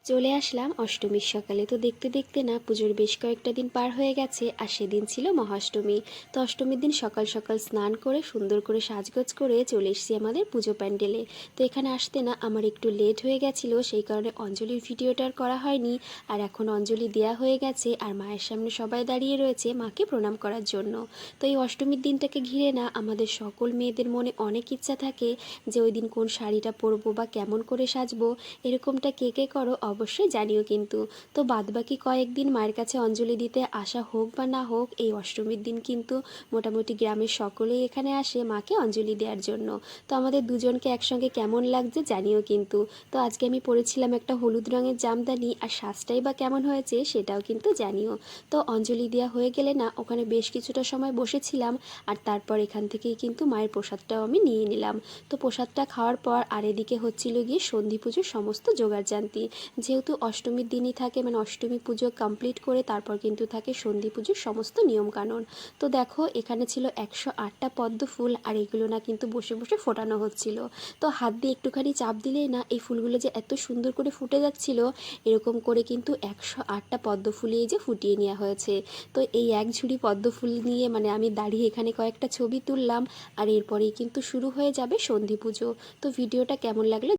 চলে আসলাম অষ্টমীর সকালে। তো দেখতে দেখতে না পুজোর বেশ কয়েকটা দিন পার হয়ে গেছে, আর সেদিন ছিল মহাষ্টমী। তো অষ্টমীর দিন সকাল সকাল স্নান করে সুন্দর করে সাজগোজ করে চলে এসেছি আমাদের পুজো প্যান্ডেলে। তো এখানে আসতে না আমার একটু লেট হয়ে গেছিলো, সেই কারণে অঞ্জলির ভিডিওটা আর করা হয়নি। আর এখন অঞ্জলি দেয়া হয়ে গেছে, আর মায়ের সামনে সবাই দাঁড়িয়ে রয়েছে মাকে প্রণাম করার জন্য। তো এই অষ্টমীর দিনটাকে ঘিরে না আমাদের সকল মেয়েদের মনে অনেক ইচ্ছা থাকে যে ওই দিন কোন শাড়িটা পরবো বা কেমন করে সাজবো। এরকমটা কে কে করো অবশ্যই জানিও কিন্তু। তো বাদবাকি কয়েকদিন মায়ের কাছে অঞ্জলি দিতে আসা হোক বা না হোক, এই অষ্টমীর দিন কিন্তু মোটামুটি গ্রামের সকলেই এখানে আসে মাকে অঞ্জলি দেওয়ার জন্য। তো আমাদের দুজনকে একসঙ্গে কেমন লাগছে জানিও কিন্তু। তো আজকে আমি পরেছিলাম একটা হলুদ রঙের জামদানি, আর সাজটাই বা কেমন হয়েছে সেটাও কিন্তু জানিও। তো অঞ্জলি দেওয়া হয়ে গেলে না ওখানে বেশ কিছুটা সময় বসেছিলাম, আর তারপর এখান থেকেই কিন্তু মায়ের প্রসাদটাও আমি নিয়ে নিলাম। তো প্রসাদটা খাওয়ার পর আর এদিকে হচ্ছিল গিয়ে সন্ধি পুজোর সমস্ত জোগাড়জান্তি। যেহেতু অষ্টমীর দিনই থাকে, মানে অষ্টমী পুজো কমপ্লিট করে তারপর কিন্তু থাকে সন্ধি পুজোর সমস্ত নিয়মকানুন। তো দেখো এখানে ছিল 108টা পদ্ম ফুল, আর এগুলো না কিন্তু বসে বসে ফোটানো হচ্ছিল। তো হাত দিয়ে একটুখানি চাপ দিলেই না এই ফুলগুলো যে এত সুন্দর করে ফুটে যাচ্ছিল, এরকম করে কিন্তু 108টা পদ্ম ফুল এই যে ফুটিয়ে নেওয়া হয়েছে। তো এই এক ঝুড়ি পদ্ম ফুল নিয়ে মানে আমি দাঁড়িয়ে এখানে কয়েকটা ছবি তুললাম, আর এরপরেই কিন্তু শুরু হয়ে যাবে সন্ধি পুজো। তো ভিডিওটা কেমন লাগলো